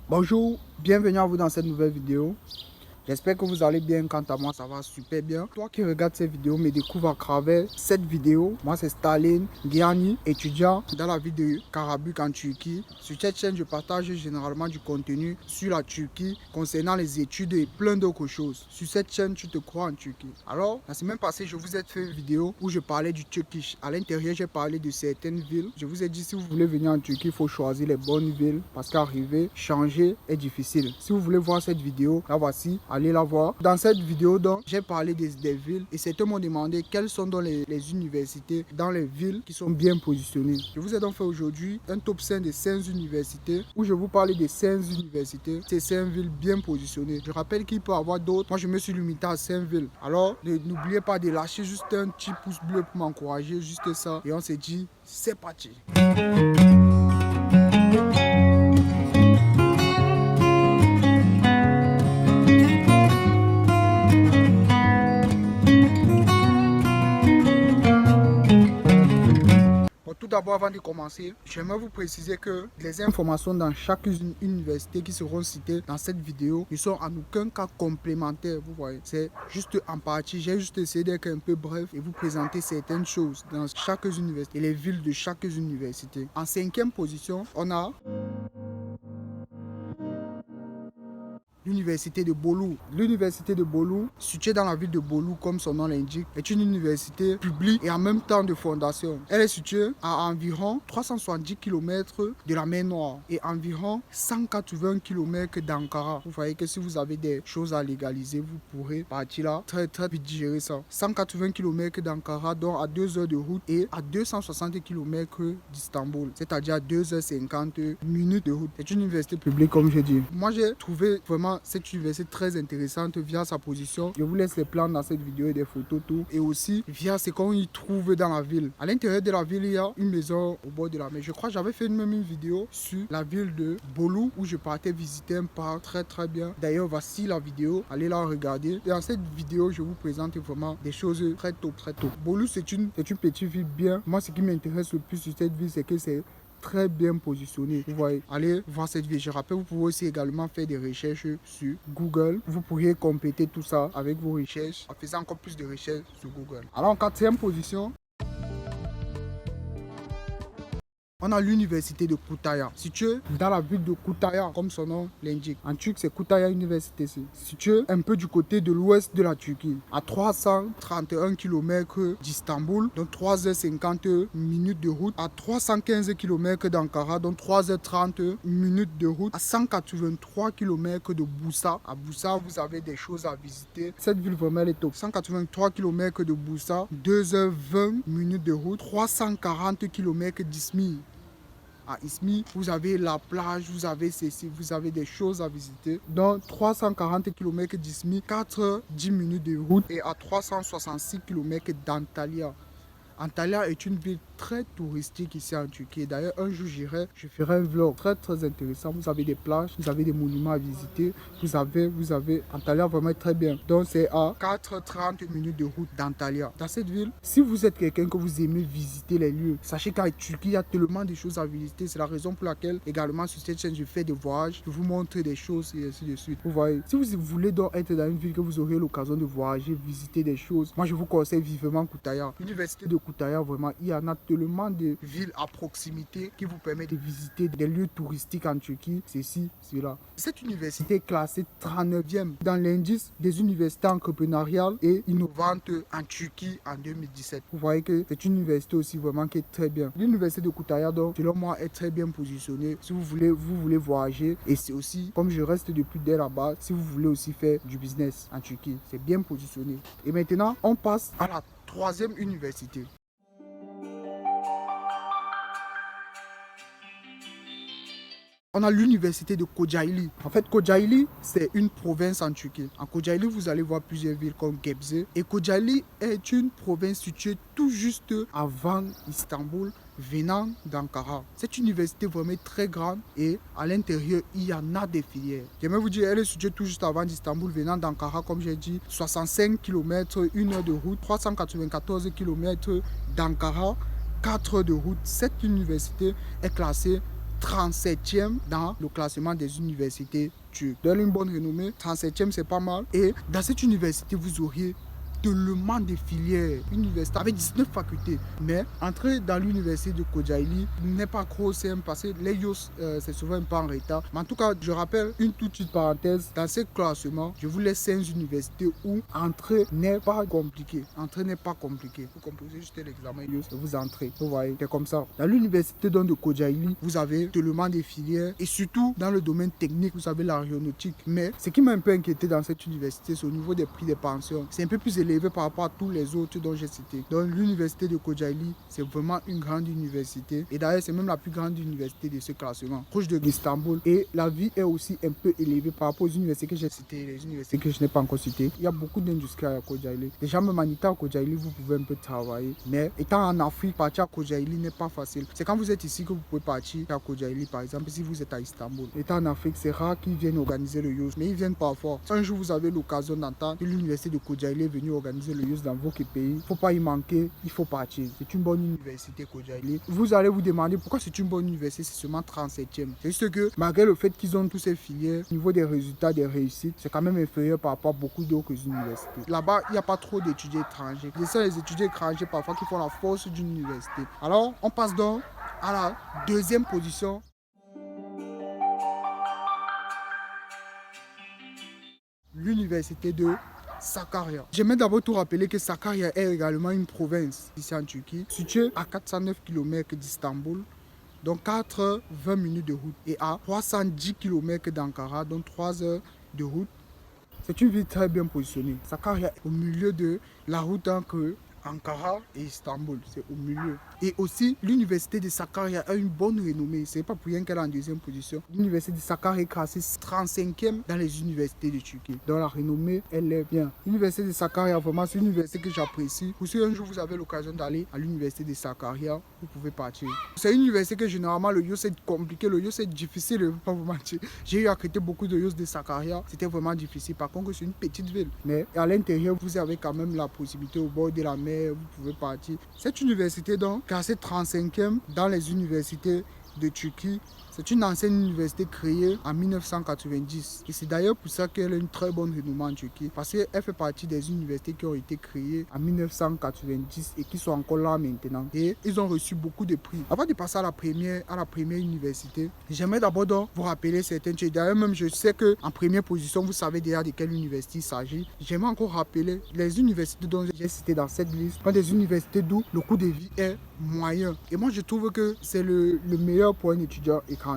Bonjour, bienvenue à vous dans cette nouvelle vidéo. J'espère que vous allez bien. Quant à moi, ça va super bien. Toi qui regardes cette vidéo me découvre à travers cette vidéo. Moi, c'est Stalin Gianni, étudiant dans la ville de Karabük en Turquie. Sur cette chaîne, je partage généralement du contenu sur la Turquie concernant les études et plein d'autres choses. Sur cette chaîne, tu te crois en Turquie. Alors, la semaine passée, je vous ai fait une vidéo où je parlais du Turkish. À l'intérieur, j'ai parlé de certaines villes. Je vous ai dit, si vous voulez venir en Turquie, il faut choisir les bonnes villes parce qu'arriver, changer est difficile. Si vous voulez voir cette vidéo, la voici. Allez la voir. Dans cette vidéo, donc, j'ai parlé des villes et certains m'ont demandé quelles sont donc les universités dans les villes qui sont bien positionnées. Je vous ai donc fait aujourd'hui un top 5 des 5 universités où je vous parle des 5 universités, ces 5 villes bien positionnées. Je rappelle qu'il peut y avoir d'autres. Moi, je me suis limité à 5 villes. Alors, n'oubliez pas de lâcher juste un petit pouce bleu pour m'encourager, juste ça. Et on s'est dit, c'est parti. Tout d'abord, avant de commencer, j'aimerais vous préciser que les informations dans chaque université qui seront citées dans cette vidéo ne sont en aucun cas complémentaires. Vous voyez, c'est juste en partie. J'ai juste essayé d'être un peu bref et vous présenter certaines choses dans chaque université et les villes de chaque université. En 5e position, on a l'université de Bolu. L'université de Bolu, située dans la ville de Bolu comme son nom l'indique, est une université publique et en même temps de fondation. Elle est située à environ 370 km de la mer Noire et environ 180 km d'Ankara. Vous voyez que si vous avez des choses à légaliser, vous pourrez partir là très vite gérer ça. 180 km d'Ankara, donc à 2 heures de route et à 260 km d'Istanbul, c'est-à-dire à 2h50 minutes de route. C'est une université publique comme je dis. Moi j'ai trouvé vraiment cette université très intéressante via sa position. Je vous laisse les plans dans cette vidéo et des photos tout. Et aussi via ce qu'on y trouve dans la ville. À l'intérieur de la ville, il y a une maison au bord de la mer. Je crois que j'avais fait même une vidéo sur la ville de Bolu où je partais visiter un parc très bien. D'ailleurs, voici la vidéo. Allez la regarder. Et dans cette vidéo, je vous présente vraiment des choses très tôt. Bolu, c'est une petite ville bien. Moi, ce qui m'intéresse le plus sur cette ville, c'est que c'est très bien positionné. Vous voyez, allez voir cette vidéo. Je rappelle, vous pouvez aussi également faire des recherches sur Google. Vous pourriez compléter tout ça avec vos recherches en faisant encore plus de recherches sur Google. Alors en 4e position, on a l'université de Kütahya, située dans la ville de Kütahya, comme son nom l'indique. En turc, c'est Kütahya Université. Située un peu du côté de l'ouest de la Turquie, à 331 km d'Istanbul, donc 3h50 minutes de route, à 315 km d'Ankara, donc 3h30 minutes de route, à 183 km de Bursa. À Bursa, vous avez des choses à visiter. Cette ville vraiment elle est top. 183 km de Bursa, 2h20 minutes de route, 340 km d'Izmir. À Izmir, vous avez la plage, vous avez ceci, vous avez des choses à visiter. Dans 340 km d'Izmir, 4h10 minutes de route et à 366 km d'Antalya. Antalya est une ville très touristique ici en Turquie. D'ailleurs, un jour j'irai, je ferai un vlog très intéressant. Vous avez des plages, vous avez des monuments à visiter. Vous avez Antalya vraiment très bien. Donc c'est à 4h30 minutes de route d'Antalya. Dans cette ville, si vous êtes quelqu'un que vous aimez visiter les lieux, sachez qu'en Turquie, il y a tellement de choses à visiter. C'est la raison pour laquelle également sur cette chaîne, je fais des voyages. Je vous montre des choses et ainsi de suite. Vous voyez, si vous voulez donc être dans une ville que vous aurez l'occasion de voyager, visiter des choses, moi je vous conseille vivement Kütahya. L'université de Kütahya, vraiment, il y en a tellement de villes à proximité qui vous permettent de visiter des lieux touristiques en Turquie, ceci, cela. Cette université est classée 39e dans l'indice des universités entrepreneuriales et innovantes en Turquie en 2017. Vous voyez que c'est une université aussi vraiment qui est très bien. L'université de Kütahya, donc, selon moi, est très bien positionnée. Si vous voulez voyager, et c'est aussi, comme je reste depuis dès là-bas, si vous voulez aussi faire du business en Turquie, c'est bien positionné. Et maintenant, on passe à la 3e université. On a l'université de Kocaeli. En fait, Kocaeli, c'est une province en Turquie. En Kocaeli, vous allez voir plusieurs villes comme Gebze. Et Kocaeli est une province située tout juste avant Istanbul, venant d'Ankara. Cette université est vraiment très grande et à l'intérieur, il y en a des filières. J'aimerais vous dire, elle est située tout juste avant d'Istanbul, venant d'Ankara, comme j'ai dit, 65 km, 1 heure de route, 394 km d'Ankara, 4 heures de route. Cette université est classée 37e dans le classement des universités turques. Donne une bonne renommée, 37e c'est pas mal. Et dans cette université, vous auriez tellement de filières, une université avec 19 facultés. Mais entrer dans l'université de Kocaeli n'est pas trop simple parce que les YOS, c'est souvent un peu en retard. Mais en tout cas, je rappelle une toute petite parenthèse. Dans ce classement, je vous laisse 5 universités où entrer n'est pas compliqué. Entrer n'est pas compliqué. Vous composez juste l'examen YOS et vous entrez. Vous voyez, c'est comme ça. Dans l'université de Kocaeli, vous avez tellement de filières et surtout dans le domaine technique, vous avez l'aéronautique. Mais ce qui m'a un peu inquiété dans cette université, c'est au niveau des prix des pensions. C'est un peu plus élevé par rapport à tous les autres dont j'ai cité. Donc l'université de Kocaeli, c'est vraiment une grande université. Et d'ailleurs, c'est même la plus grande université de ce classement, proche de Istanbul. Et la vie est aussi un peu élevée par rapport aux universités que j'ai citées, les universités que je n'ai pas encore citées. Il y a beaucoup d'industries à Kocaeli. Déjà, même en étant à Kocaeli, vous pouvez un peu travailler. Mais étant en Afrique, partir à Kocaeli n'est pas facile. C'est quand vous êtes ici que vous pouvez partir à Kocaeli, par exemple, si vous êtes à Istanbul. Étant en Afrique, c'est rare qu'ils viennent organiser le YOS, mais ils viennent parfois. Si un jour vous avez l'occasion d'entendre que l'université de Kocaeli est venue organiser le YOS dans votre pays, il ne faut pas y manquer, il faut partir. C'est une bonne université, Kocaeli. Vous allez vous demander pourquoi c'est une bonne université, c'est seulement 37e. C'est juste que malgré le fait qu'ils ont tous ces filières, au niveau des résultats, des réussites, c'est quand même inférieur par rapport à beaucoup d'autres universités. Là-bas, il n'y a pas trop d'étudiants étrangers. C'est ça les étudiants étrangers parfois qui font la force d'une université. Alors, on passe donc à la deuxième position. L'université de Sakarya. J'aimerais d'abord tout rappeler que Sakarya est également une province ici en Turquie, située à 409 km d'Istanbul, donc 4 heures 20 minutes de route, et à 310 km d'Ankara, donc 3 heures de route. C'est une ville très bien positionnée. Sakarya est au milieu de la route entre Ankara et Istanbul, c'est au milieu. Et aussi, l'université de Sakarya a une bonne renommée. C'est pas pour rien qu'elle est en deuxième position. L'université de Sakarya est classée 35e dans les universités de Turquie. Dans la renommée, elle est bien. L'université de Sakarya, vraiment, c'est une université que j'apprécie. Ou si un jour vous avez l'occasion d'aller à l'université de Sakarya, vous pouvez partir. C'est une université que généralement, le YOS est compliqué, le YOS est difficile, je ne vais pas vous mentir. J'ai eu à quitter beaucoup de YOS de Sakarya. C'était vraiment difficile. Par contre, c'est une petite ville. Mais à l'intérieur, vous avez quand même la possibilité au bord de la mer. Vous pouvez partir. Cette université donc, classée 35e dans les universités de Turquie, c'est une ancienne université créée en 1990. Et c'est d'ailleurs pour ça qu'elle a une très bonne renommée en Turquie. Parce qu'elle fait partie des universités qui ont été créées en 1990 et qui sont encore là maintenant. Et ils ont reçu beaucoup de prix. Avant de passer à la première université, j'aimerais d'abord donc vous rappeler certaines choses. D'ailleurs, même je sais qu'en première position, vous savez déjà de quelle université il s'agit. J'aimerais encore rappeler les universités dont j'ai cité dans cette liste. Sont des universités d'où le coût de vie est moyen. Et moi, je trouve que c'est le meilleur pour un étudiant étranger.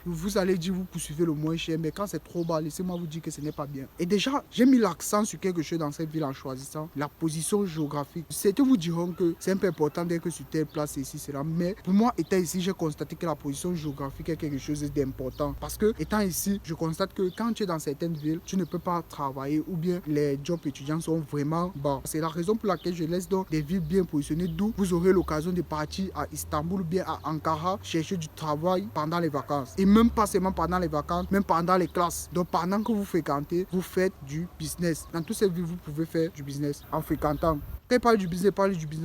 Vous allez dire, vous poursuivez le moins cher, mais quand c'est trop bas, laissez-moi vous dire que ce n'est pas bien. Et déjà, j'ai mis l'accent sur quelque chose dans cette ville en choisissant la position géographique. Certains vous diront que c'est un peu important d'être sur telle place ici, cela. Mais pour moi, étant ici, j'ai constaté que la position géographique est quelque chose d'important. Parce que, étant ici, je constate que quand tu es dans certaines villes, tu ne peux pas travailler ou bien les jobs étudiants sont vraiment bas. C'est la raison pour laquelle je laisse donc des villes bien positionnées, d'où vous aurez l'occasion de partir à Istanbul ou bien à Ankara chercher du travail pendant les vacances. Et même pas seulement pendant les vacances, même pendant les classes. Donc pendant que vous fréquentez, vous faites du business. Dans toutes ces villes, vous pouvez faire du business en fréquentant. Quand parlez du business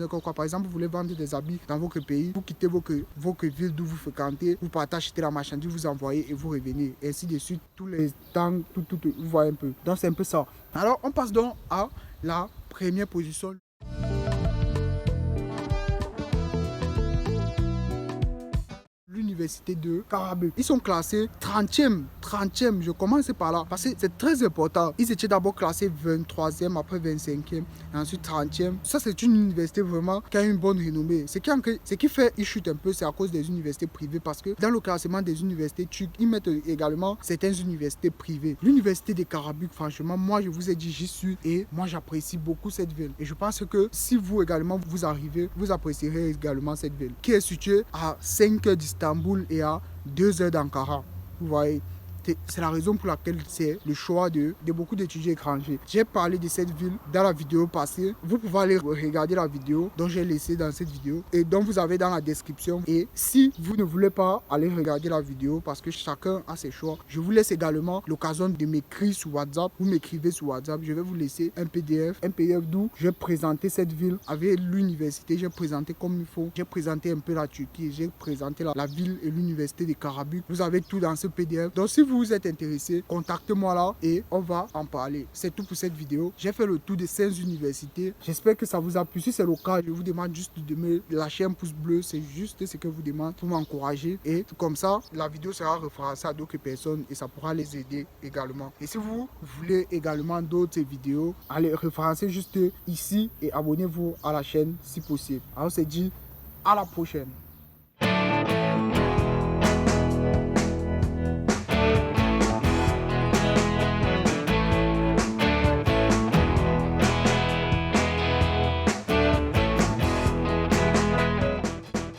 comme quoi. Par exemple, vous voulez vendre des habits dans votre pays, vous quittez votre ville d'où vous fréquentez, vous partez acheter la marchandise, vous envoyez et vous revenez. Et ainsi de suite, tous les temps, vous voyez un peu. Donc c'est un peu ça. Alors on passe donc à la première position. L'université de Karabük. Ils sont classés 30e. Je commence par là parce que c'est très important. Ils étaient d'abord classés 23e, après 25e, et ensuite 30e. Ça, c'est une université vraiment qui a une bonne renommée. Ce qui fait qu'ils chutent un peu, c'est à cause des universités privées parce que dans le classement des universités turques, ils mettent également certaines universités privées. L'université de Karabük, franchement, moi, je vous ai dit, j'y suis et moi, j'apprécie beaucoup cette ville. Et je pense que si vous également, vous arrivez, vous apprécierez également cette ville qui est située à 5 heures d'Istanbul et à 2 heures d'Ankara. Vous voyez, C'est la raison pour laquelle c'est le choix de beaucoup d'étudiants étrangers. J'ai parlé de cette ville dans la vidéo passée. Vous pouvez aller regarder la vidéo dont j'ai laissé dans cette vidéo et dont vous avez dans la description. Et si vous ne voulez pas aller regarder la vidéo parce que chacun a ses choix, je vous laisse également l'occasion de m'écrire sur WhatsApp. Vous m'écrivez sur WhatsApp, je vais vous laisser un PDF d'où je vais présenter cette ville avec l'université. J'ai présenté comme il faut. J'ai présenté un peu la Turquie. J'ai présenté la ville et l'université de Karabük. Vous avez tout dans ce PDF. Donc si vous êtes intéressé, contactez-moi là et on va en parler. C'est tout pour cette vidéo. J'ai fait le tour de 16 universités. J'espère que ça vous a plu. Si c'est le cas, je vous demande juste de me lâcher un pouce bleu. C'est juste ce que je vous demande pour m'encourager. Et comme ça, la vidéo sera référencée à d'autres personnes et ça pourra les aider également. Et si vous voulez également d'autres vidéos, allez référencer juste ici et abonnez-vous à la chaîne si possible. Alors on se dit à la prochaine.